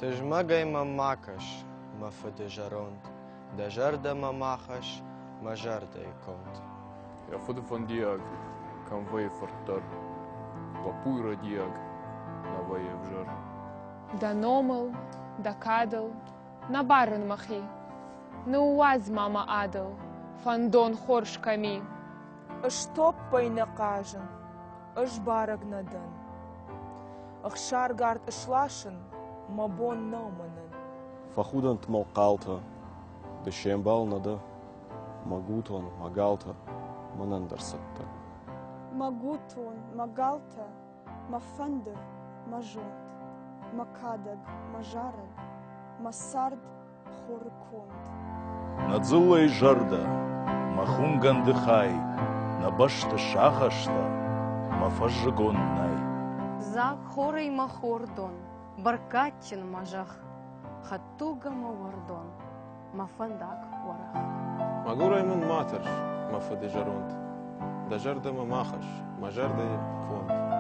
Tejmagay mamakas, mafedejarond, dejarda mamakas, majarda ikont. Ja fode van diag, kan vaje fortar, вапуйра диаг, на вае вжар. Да номал, да кадал, на барен махи, на уаз мама адал, фандон хорш ками. Штоп пайна кажен, бараг надан. Шаргард шлашен, мабон науманен. Фахудант малкалта, дешембал нада, магутон, магалта, манандарсатта. Магутон, магалта, мафандер, мажот, макадаг, мажараг, масард, хорконд. Надзылай жарда, махунган дыхай, набашта шахашта, мафажгоннай. Зак хорей махордон, баркатчин мажах, хаттуга мавардон, мафандак варах. Магураймон матер, мафадежаронт, дажарда мамахаш, мажарда фонд.